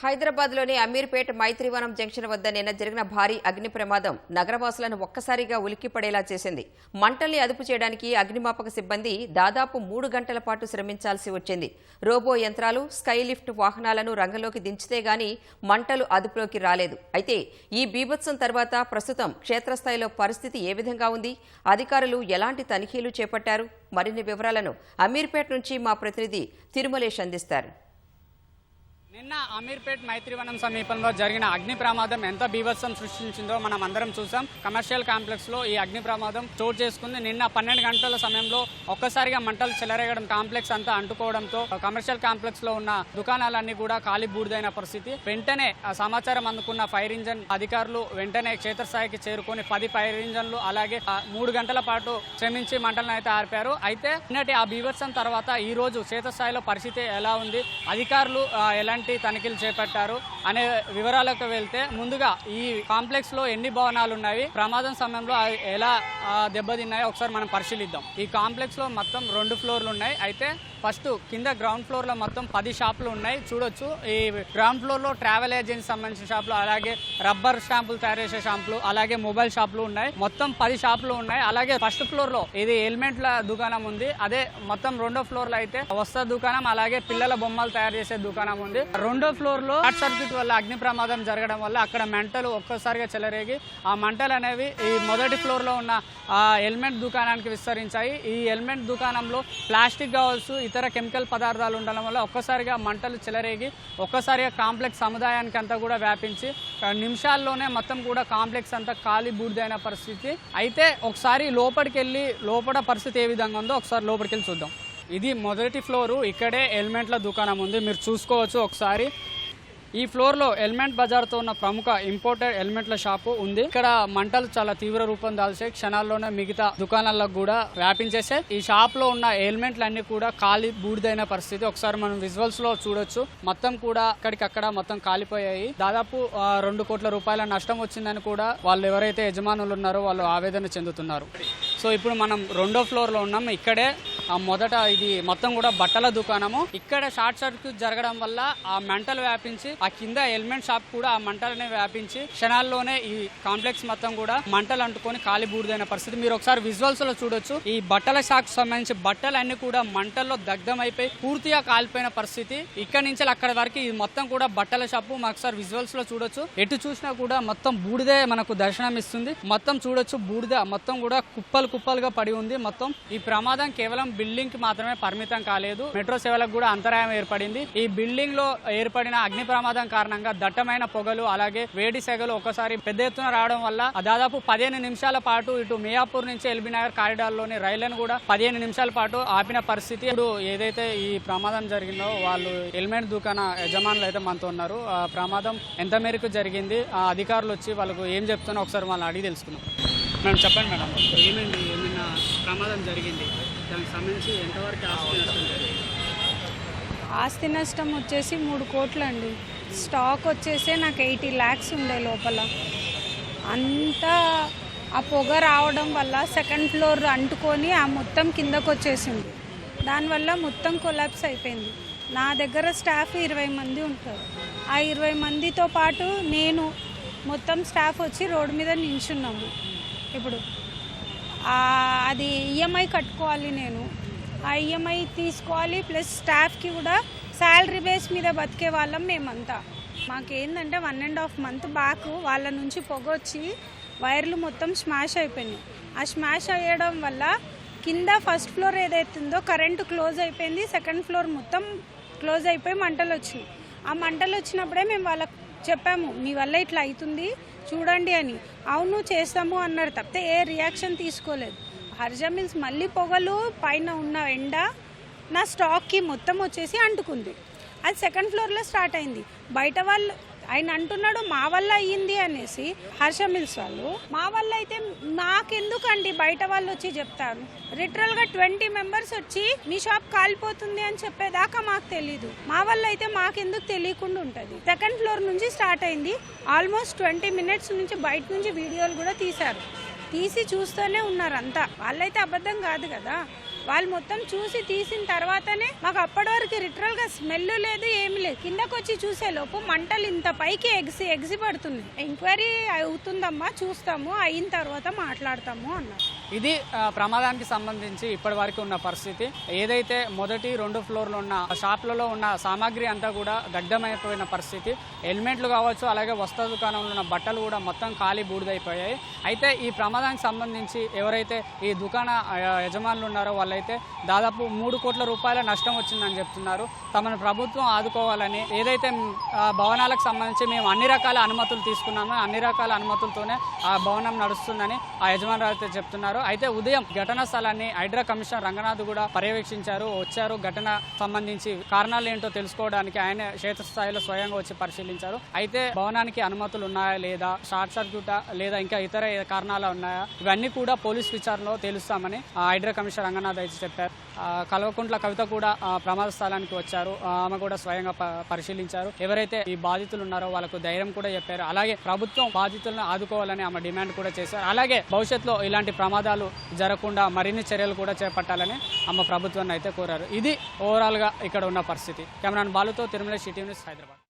హైదరాబాద్లోని అమీర్పేట్ మైత్రివనం జంక్షన్ వద్ద నిన్న జరిగిన భారీ అగ్ని ప్రమాదం నగరవాసులను ఒక్కసారిగా ఉలిక్కిపడేలా చేసింది. మంటల్ని అదుపు చేయడానికి అగ్నిమాపక సిబ్బంది దాదాపు 3 గంటల పాటు శ్రమించాల్సి వచ్చింది. రోబో యంత్రాలు, స్కైలిఫ్ట్ వాహనాలను రంగంలోకి దించితే గానీ మంటలు అదుపులోకి రాలేదు. అయితే ఈ బీభత్సం తర్వాత ప్రస్తుతం క్షేత్రస్థాయిలో పరిస్థితి ఏ విధంగా ఉంది? అధికారులు ఎలాంటి తనిఖీలు చేపట్టారు? మరిన్ని వివరాలను అమీర్పేట్ నుంచి మా ప్రతినిధి తిరుమలేష్ అందిస్తారు. నిన్న అమీర్పేట్ మైత్రివనం సమీపంలో జరిగిన అగ్ని ప్రమాదం ఎంత బీభత్సం సృష్టించిందో మనం అందరం చూసాం. కమర్షియల్ కాంప్లెక్స్ లో ఈ అగ్ని ప్రమాదం చోటు చేసుకుంది. నిన్న 12 గంటల సమయంలో ఒక్కసారిగా మంటలు చెలరేగడం, కాంప్లెక్స్ అంతా అంటుకోవడంతో కమర్షియల్ కాంప్లెక్స్ లో ఉన్న దుకాణాలన్నీ కూడా కాలి బూడిదైన పరిస్థితి. వెంటనే సమాచారం అందుకున్న ఫైర్ ఇంజన్ అధికారులు వెంటనే క్షేత్రస్థాయికి చేరుకొని 10 ఫైర్ ఇంజన్లు అలాగే 3 గంటల పాటు శ్రమించి మంటలను అయితే ఆర్పారు. అయితే నిన్నటి ఆ బీభత్సం తర్వాత ఈ రోజు క్షేత్రస్థాయిలో పరిస్థితి ఎలా ఉంది, అధికారులు ఎలాంటి తనిఖీలు చేపట్టారు అనే వివరాలకు వెళ్తే, ముందుగా ఈ కాంప్లెక్స్ లో ఎన్ని భవనాలు ఉన్నాయి, ప్రమాదం సమయంలో ఎలా దెబ్బతిన్నాయో ఒకసారి మనం పరిశీలిద్దాం. ఈ కాంప్లెక్స్ లో మొత్తం 2 ఫ్లోర్లు ఉన్నాయి. అయితే ఫస్ట్ కింద గ్రౌండ్ ఫ్లోర్ లో మొత్తం 10 షాపులు ఉన్నాయి. చూడొచ్చు, ఈ గ్రౌండ్ ఫ్లోర్ లో ట్రావెల్ ఏజెన్సీ సంబంధించిన షాపులు, అలాగే రబ్బర్ స్టాంపులు తయారు చేసే షాపులు, అలాగే మొబైల్ షాపులు ఉన్నాయి. మొత్తం 10 షాపులు ఉన్నాయి. అలాగే ఫస్ట్ ఫ్లోర్ లో ఇది ఎలిమెంట్ల దుకాణం ఉంది. అదే మొత్తం 2వ ఫ్లోర్ లో అయితే వస్త్ర దుకాణం, అలాగే పిల్లల బొమ్మలు తయారు చేసే దుకాణం ఉంది. 2వ ఫ్లోర్ లో షార్ట్ సర్క్యూట్ వల్ల అగ్ని ప్రమాదం జరగడం వల్ల అక్కడ మంటలు ఒక్కసారిగా చెలరేగి ఆ మంటలు అనేవి ఈ మొదటి ఫ్లోర్ లో ఉన్న ఎలిమెంట్ దుకాణానికి విస్తరించాయి. ఈ ఎలిమెంట్ దుకాణంలో ప్లాస్టిక్ కావచ్చు, ఇతర కెమికల్ పదార్థాలు ఉండడం వల్ల ఒక్కసారిగా మంటలు చెలరేగి ఒక్కసారిగా కాంప్లెక్స్ సముదాయానికి అంతా కూడా వ్యాపించి నిమిషాల్లోనే మొత్తం కూడా కాంప్లెక్స్ అంతా ఖాళీ బూడిదైన పరిస్థితి. అయితే ఒకసారి లోపలికి వెళ్ళి లోపల పరిస్థితి ఏ విధంగా ఉందో ఒకసారి లోపలికి వెళ్ళి చూద్దాం. ఇది మొదటి ఫ్లోరు. ఇక్కడే ఎలిమెంట్ల దుకాణం ఉంది, మీరు చూసుకోవచ్చు ఒకసారి. ఈ ఫ్లోర్ లో ఎలిమెంట్ బజార్ తో ఉన్న ప్రముఖ ఇంపోర్టెడ్ ఎలిమెంట్ల షాపు ఉంది. ఇక్కడ మంటలు చాలా తీవ్ర రూపం దాల్చే క్షణాల్లోనే మిగతా దుకాణాలకు కూడా వ్యాపించేసే ఈ షాప్ లో ఉన్న ఎలిమెంట్లు అన్ని కూడా ఖాళీ బూడిదైన పరిస్థితి. ఒకసారి మనం విజువల్స్ లో చూడొచ్చు, మొత్తం కూడా అక్కడికక్కడ మొత్తం కాలిపోయాయి. దాదాపు 2 కోట్ల రూపాయల నష్టం వచ్చిందని కూడా వాళ్ళు ఎవరైతే యజమానులు ఉన్నారో వాళ్ళు ఆవేదన చెందుతున్నారు. సో ఇప్పుడు మనం 2వ ఫ్లోర్ లో ఉన్నాం. ఇక్కడే మొదట ఇది మొత్తం కూడా బట్టల దుకాణము. ఇక్కడ షార్ట్ సర్క్యూట్ జరగడం వల్ల ఆ మంటలు వ్యాపించి ఆ కింద ఎలిమెంట్ షాప్ కూడా ఆ మంటలనే వ్యాపించి క్షణాల్లోనే ఈ కాంప్లెక్స్ మొత్తం కూడా మంటలు అంటుకొని కాలి బూడిదైన పరిస్థితి. మీరు ఒకసారి విజువల్స్ లో చూడొచ్చు, ఈ బట్టల షాప్ సంబంధించి బట్టలన్నీ కూడా మంటల్లో దగ్ధమైపోయి పూర్తిగా కాలిపోయిన పరిస్థితి. ఇక్కడ నుంచి అక్కడ వరకు ఇది మొత్తం కూడా బట్టల షాపు. ఒకసారి విజువల్స్ లో చూడొచ్చు, ఎటు చూసినా కూడా మొత్తం బూడిదే మనకు దర్శనం ఇస్తుంది. మొత్తం చూడొచ్చు, బూడిద మొత్తం కూడా కుప్పలుగా పడి ఉంది. మొత్తం ఈ ప్రమాదం కేవలం బిల్డింగ్ కి మాత్రమే పరిమితం కాలేదు, మెట్రో సేవలకు కూడా అంతరాయం ఏర్పడింది. ఈ బిల్డింగ్ లో ఏర్పడిన అగ్ని ప్రమాదం కారణంగా దట్టమైన పొగలు అలాగే వేడి సెగలు ఒకసారి పెద్ద ఎత్తున రావడం వల్ల దాదాపు 15 నిమిషాల పాటు ఇటు మియాపూర్ నుంచి ఎల్బీ నగర్ కారిడార్ లోని రైళ్లను కూడా 15 నిమిషాల పాటు ఆపిన పరిస్థితి. ఇప్పుడు ఏదైతే ఈ ప్రమాదం జరిగిందో వాళ్ళు ఎలిమెంట్ దుకాణ యజమానులు అయితే మనతో ఉన్నారు. ఆ ప్రమాదం ఎంత మేరకు జరిగింది, ఆ అధికారులు వచ్చి వాళ్ళకు ఏం చెప్తున్నా ఒకసారి వాళ్ళని అడిగి తెలుసుకున్నాం. మేడం చెప్పండి మేడం, ఏమైనా ప్రమాదం జరిగింది, దానికి సంబంధించి ఎంతవరకు ఆస్తి నష్టం వచ్చేసి 3 కోట్లు అండి. స్టాక్ వచ్చేసి నాకు 80 lakhs ఉండే లోపల. అంతా ఆ పొగ రావడం వల్ల 2nd ఫ్లోర్ అంటుకొని ఆ మొత్తం కిందకు వచ్చేసింది. దానివల్ల మొత్తం కొలాప్స్ అయిపోయింది. నా దగ్గర స్టాఫ్ 20 మంది ఉంటారు. ఆ 20 మందితో పాటు నేను మొత్తం స్టాఫ్ వచ్చి రోడ్డు మీద నించున్నాము. ఇప్పుడు అది ఈఎంఐ కట్టుకోవాలి, నేను ఆ ఈఎంఐ తీసుకోవాలి, ప్లస్ స్టాఫ్కి కూడా శాలరీ బేస్ మీద బతికే వాళ్ళం మేమంతా. మాకేందంటే 1.5 month బ్యాక్ వాళ్ళ నుంచి పొగ వచ్చి వైర్లు మొత్తం స్మాష్ అయిపోయినాయి. ఆ స్మాష్ అయ్యడం వల్ల కింద ఫస్ట్ ఫ్లోర్ ఏదైతుందో కరెంటు క్లోజ్ అయిపోయింది, 2nd ఫ్లోర్ మొత్తం క్లోజ్ అయిపోయి మంటలు వచ్చినాయి. ఆ మంటలు వచ్చినప్పుడే మేము వాళ్ళకి చెప్పాము, మీ వల్ల ఇట్లా అవుతుంది చూడండి అని. అవును చేస్తాము అన్నారు తప్పితే ఏ రియాక్షన్ తీసుకోలేదు. హర్జా మిల్స్ మళ్ళీ పొగలు పైన ఉన్న ఎండ నా స్టాక్కి మొత్తం వచ్చేసి అంటుకుంది. అది 2nd ఫ్లోర్లో స్టార్ట్ అయింది. బయట వాళ్ళు ఆయన అంటున్నాడు మా వల్ల అయ్యింది అనేసి, హర్ష మిల్స్ వాళ్ళు. మా వల్ల అయితే మాకెందుకండి, బయట వాళ్ళు వచ్చి చెప్తారు. లిటరల్గా 20 members వచ్చి మీ షాప్ కాలిపోతుంది అని చెప్పేదాకా మాకు తెలీదు. మా వల్ల అయితే మాకెందుకు తెలియకుండా ఉంటుంది. 2nd ఫ్లోర్ నుంచి స్టార్ట్ అయింది. ఆల్మోస్ట్ 20 minutes నుంచి బయట నుంచి వీడియోలు కూడా తీశారు. తీసి చూస్తూనే ఉన్నారు అంతా. వాళ్ళైతే అబద్ధం కాదు కదా, వాళ్ళు మొత్తం చూసి తీసిన తర్వాతనే మాకు అప్పటి వరకు లిటరల్గా స్మెల్ లేదు, ఏమి లేదు. కిందకు వచ్చి చూసే లోపు మంటలు ఇంత పైకి ఎగిసి పడుతుంది. ఎంక్వైరీ అవుతుందమ్మా, చూస్తాము, అయిన తర్వాత మాట్లాడతాము అన్నారు. ఇది ప్రమాదానికి సంబంధించి ఇప్పటి వరకు ఉన్న పరిస్థితి. ఏదైతే మొదటి 2 ఫ్లోర్లు ఉన్న షాపులలో ఉన్న సామాగ్రి అంతా కూడా దగ్ధమైపోయిన పరిస్థితి. హెల్మెట్లు కావచ్చు, అలాగే వస్త్ర దుకాణంలో ఉన్న బట్టలు కూడా మొత్తం ఖాళీ బూడిదైపోయాయి. అయితే ఈ ప్రమాదానికి సంబంధించి ఎవరైతే ఈ దుకాణ యజమానులు ఉన్నారో వాళ్ళైతే దాదాపు 3 కోట్ల రూపాయల నష్టం వచ్చిందని చెప్తున్నారు. తమను ప్రభుత్వం ఆదుకోవాలని, ఏదైతే భవనాలకు సంబంధించి మేము అన్ని రకాల అనుమతులు తీసుకున్నామో అన్ని రకాల అనుమతులతోనే ఆ భవనం నడుస్తుందని ఆ యజమానులు అయితే చెప్తున్నారు. అయితే ఉదయం ఘటనా స్థలాన్ని హైడ్రా కమిషనర్ రంగనాథ్ కూడా పర్యవేక్షించారు, వచ్చారు. ఘటన సంబంధించి కారణాలు ఏంటో తెలుసుకోవడానికి ఆయన క్షేత్రస్థాయిలో స్వయంగా వచ్చి పరిశీలించారు. అయితే భవనానికి అనుమతులు ఉన్నాయా లేదా, షార్ట్ సర్క్యూటా లేదా ఇంకా ఇతర కారణాలు ఉన్నాయా, ఇవన్నీ కూడా పోలీస్ విచారణలో తెలుస్తామని హైడ్రా కమిషనర్ రంగనాథ్ అయితే చెప్పారు. కల్వకుంట్ల కవిత కూడా ప్రమాద స్థలానికి వచ్చారు, ఆమె కూడా స్వయంగా పరిశీలించారు. ఎవరైతే ఈ బాధితులు ఉన్నారో వాళ్ళకు ధైర్యం కూడా చెప్పారు. అలాగే ప్రభుత్వం బాధితులను ఆదుకోవాలని ఆమె డిమాండ్ కూడా చేశారు. అలాగే భవిష్యత్తులో ఇలాంటి ప్రమాదాలు జరగకుండా మరిన్ని చర్యలు కూడా చేపట్టాలని ఆమె ప్రభుత్వాన్ని అయితే కోరారు. ఇది ఓవరాల్గా ఇక్కడ ఉన్న పరిస్థితి. కెమెరాన్ బాలుతో తిరుమల సిటీ న్యూస్, హైదరాబాద్.